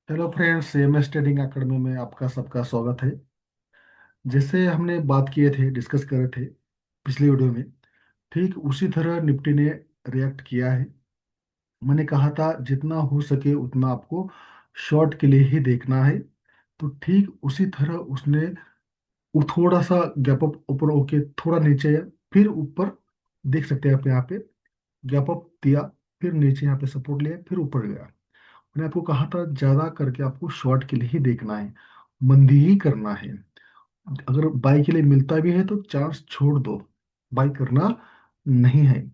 Hello friends, MS trading academy में आपका सबका स्वागत है। जैसे हमने बात किए थे, डिस्कस करे थे पिछली वीडियो में, ठीक उसी तरह निफ्टी ने रिएक्ट किया है। मैंने कहा था जितना हो सके उतना आपको शॉर्ट के लिए ही देखना है। तो ठीक उसी तरह उसने वो थोड़ा सा गैप अप ऊपर होके थोड़ा नीचे, फिर ऊपर देख सकते हैं आप यहाँ पे गैप अप दिया, फिर नीचे यहाँ पे सपोर्ट लिया, फिर ऊपर गया। मैंने आपको कहा था ज्यादा करके आपको शॉर्ट के लिए ही देखना है, मंदी ही करना है। अगर बाई के लिए मिलता भी है तो चांस छोड़ दो, बाई करना नहीं है।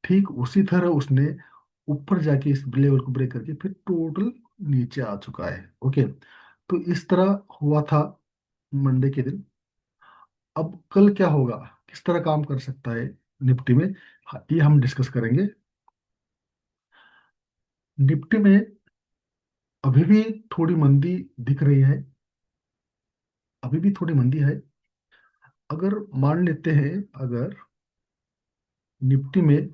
ठीक उसी तरह उसने ऊपर जाके इस लेवल को ब्रेक करके फिर टोटल नीचे आ चुका है। ओके, तो इस तरह हुआ था मंडे के दिन। अब कल क्या होगा, किस तरह काम कर सकता है निफ्टी में, ये हम डिस्कस करेंगे। निफ्टी में अभी भी थोड़ी मंदी दिख रही है, अभी भी थोड़ी मंदी है। अगर मान लेते हैं, अगर निफ्टी में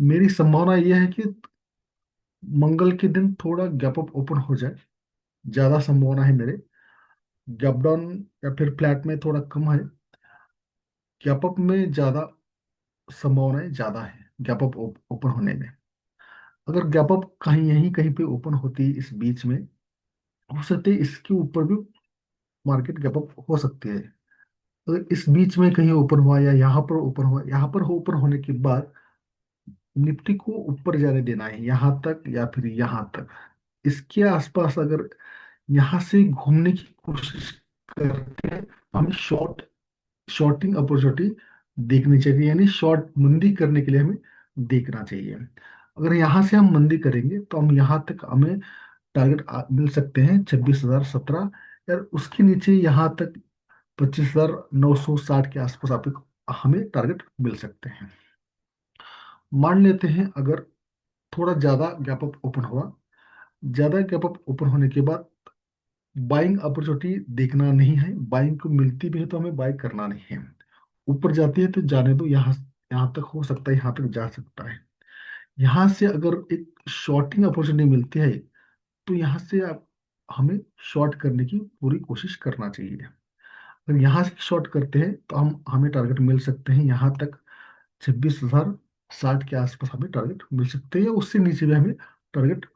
मेरी संभावना यह है कि मंगल के दिन थोड़ा गैप अप ओपन हो जाए, ज्यादा संभावना है मेरे। गैप डाउन या फिर फ्लैट में थोड़ा कम है, गैप अप में ज्यादा संभावनाएं ज्यादा है, गैप अप ओपन होने में। अगर गैप अप कहीं यहीं कहीं पे ओपन होती इस बीच में, हो सकते है इसके ऊपर भी मार्केट गैप अप हो सकती है। अगर इस बीच में कहीं ओपन हुआ या यहाँ पर ओपन हुआ, यहाँ पर ओपन होने के बाद निफ्टी को ऊपर जाने देना है यहाँ तक या फिर यहाँ तक। इसके आसपास अगर यहाँ से घूमने की कोशिश करते हैं, हमें शॉर्टिंग अपॉर्चुनिटी देखनी चाहिए, यानी शॉर्ट मंदी करने के लिए हमें देखना चाहिए। अगर यहाँ से हम मंदी करेंगे तो हम यहाँ तक हमें टारगेट मिल सकते हैं 26,017, या उसके नीचे यहाँ तक 25,960 के आसपास आप हमें टारगेट मिल सकते हैं। मान लेते हैं अगर थोड़ा ज्यादा गैप अप ओपन हुआ, ज्यादा गैप अप ओपन होने के बाद बाइंग अपॉर्चुनिटी देखना नहीं है, बाइंग को मिलती भी है तो हमें बाय करना नहीं है। ऊपर जाती है तो जाने दो, यहाँ यहाँ तक हो सकता है, यहाँ तक जा सकता है। यहाँ से अगर एक शॉर्टिंग अपॉर्चुनिटी मिलती है तो यहाँ से आप हमें शॉर्ट करने की पूरी कोशिश करना चाहिए। अगर यहाँ से शॉर्ट करते हैं तो हमें टारगेट मिल सकते हैं यहाँ तक 26,060 के आसपास हमें टारगेट मिल सकते हैं, या उससे नीचे भी हमें टारगेट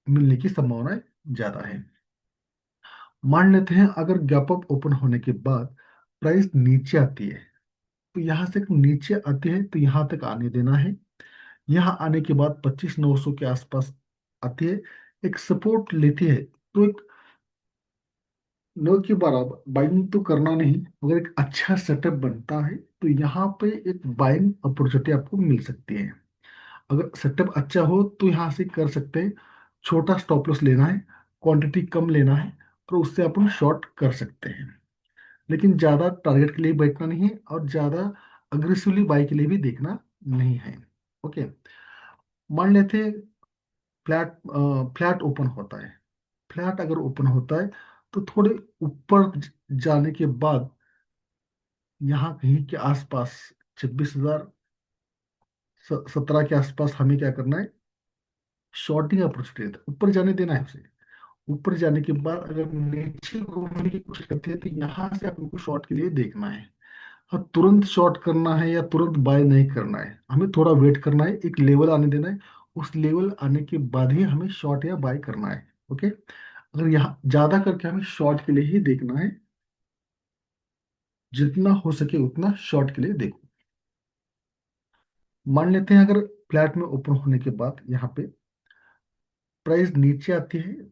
मिलने की संभावना ज्यादा है। मान लेते हैं अगर गैप अप ओपन होने के बाद प्राइस नीचे आती है, तो यहाँ से नीचे आती है तो यहाँ तक आने देना है। यहाँ आने के बाद 25,900 के आसपास आती है, एक सपोर्ट लेती है, तो एक नो के बराबर बाइंग तो करना नहीं, अगर एक अच्छा सेटअप बनता है तो यहाँ पे एक बाइंग अपॉर्चुनिटी आपको मिल सकती है। अगर सेटअप अच्छा हो तो यहाँ से कर सकते हैं। छोटा स्टॉप लॉस लेना है, क्वांटिटी कम लेना है, और उससे अपन शॉर्ट कर सकते हैं। लेकिन ज्यादा टारगेट के लिए बैठना नहीं है और ज्यादा अग्रेसिवली बाई के लिए भी देखना नहीं है। ओके, मान लेते हैं फ्लैट फ्लैट ओपन होता है। फ्लैट अगर ओपन होता है तो थोड़े ऊपर जाने के बाद यहाँ कहीं के आसपास 26,017 के आसपास हमें क्या करना है, शॉर्टिंग अपॉर्चुनिटी ऊपर जाने देना है उसे। ऊपर जाने के बाद अगर नीचे घूमने की कोशिश करते हैं तो यहाँ से आपको शॉर्ट के लिए देखना है। हाँ, तुरंत शॉर्ट करना है या तुरंत बाय नहीं करना है, हमें थोड़ा वेट करना है, एक लेवल आने देना है। उस लेवल आने के बाद ही हमें शॉर्ट या बाय करना है। ओके, अगर यहाँ ज्यादा करके हमें शॉर्ट के लिए ही देखना है, जितना हो सके उतना शॉर्ट के लिए देखो। मान लेते हैं अगर फ्लैट में ओपन होने के बाद यहाँ पे प्राइस नीचे आती है,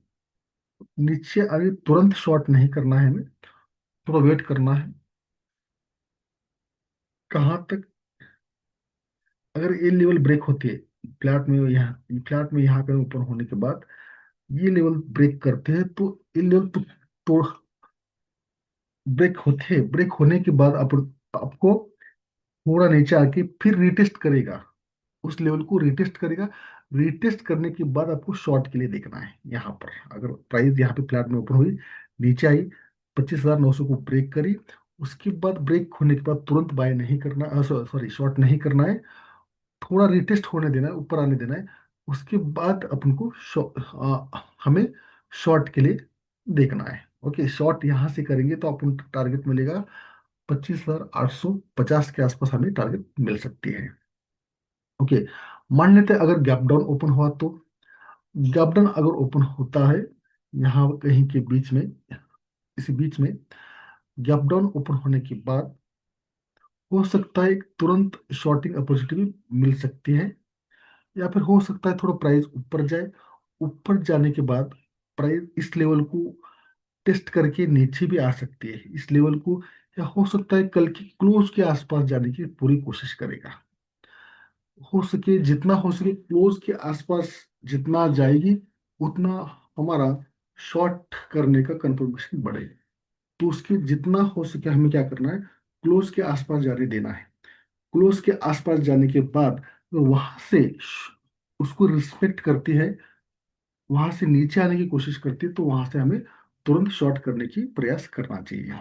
नीचे अभी तुरंत शॉर्ट नहीं करना है हमें, थोड़ा वेट करना है। कहाँ तक, अगर ये लेवल ब्रेक होती है फ्लैट में यहाँ पे ओपन होने के बाद ये लेवल ब्रेक करते हैं तो ये लेवल तो ब्रेक होते हैं, ब्रेक होने के बाद आपको थोड़ा नीचे आके फिर रिटेस्ट करेगा, उस लेवल को रिटेस्ट करेगा। रिटेस्ट करने के बाद आपको शॉर्ट के लिए देखना है। यहाँ पर अगर प्राइस यहाँ पे फ्लैट में ओपन हुई, नीचे आई, 25,900 को ब्रेक करी, उसके बाद ब्रेक होने के बाद तुरंत बाय नहीं करना, सॉरी शॉर्ट नहीं करना है, थोड़ा रिटेस्ट होने देना है, ऊपर आने देना है। उसके बाद अपन को हमें शॉर्ट के लिए देखना है। ओके, शॉर्ट यहाँ से करेंगे तो अपन टारगेट मिलेगा 25,850 के आसपास हमें टारगेट मिल सकती है। ओके, मान लेते हैं अगर गैप डाउन ओपन हुआ तो, गैप डाउन अगर ओपन होता है यहाँ कहीं के बीच में, इसी बीच में गैप डाउन ओपन होने के बाद हो सकता है एक तुरंत शॉर्टिंग अपॉर्चुनिटी भी मिल सकती है, या फिर हो सकता है थोड़ा प्राइस ऊपर जाए। ऊपर जाने के बाद प्राइस इस लेवल को टेस्ट करके नीचे भी आ सकती है इस लेवल को, या हो सकता है कल की क्लोज के आसपास जाने की पूरी कोशिश करेगा। हो सके जितना हो सके क्लोज के आसपास जितना जाएगी उतना हमारा शॉर्ट करने का कंफर्मेशन बढ़ेगा। तो उसके जितना हो सके हमें क्या करना है, क्लोज के आसपास जाने देना है। क्लोज के आसपास जाने के बाद वहां से उसको रिस्पेक्ट करती है, वहां से नीचे आने की कोशिश करती है, तो वहां से हमें तुरंत शॉर्ट करने की प्रयास करना चाहिए।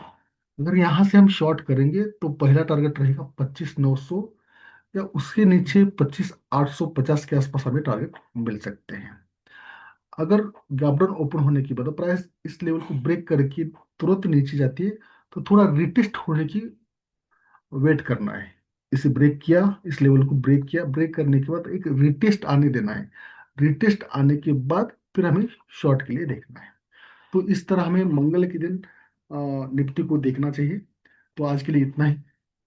अगर यहाँ से हम शॉर्ट करेंगे तो पहला टारगेट रहेगा 25,900, या उसके नीचे 25,850 के आसपास हमें टारगेट मिल सकते हैं। अगर गैप डाउन ओपन होने के बाद प्राइस इस लेवल को ब्रेक करके तुरंत नीचे जाती है, तो थोड़ा रिटेस्ट होने की वेट करना है। इसे ब्रेक किया, इस लेवल को ब्रेक किया, ब्रेक करने के बाद एक रिटेस्ट आने देना है। रिटेस्ट आने के बाद फिर हमें शॉर्ट के लिए देखना है। तो इस तरह हमें मंगल के दिन निफ्टी को देखना चाहिए। तो आज के लिए इतना ही।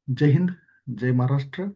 जय हिंद, जय महाराष्ट्र।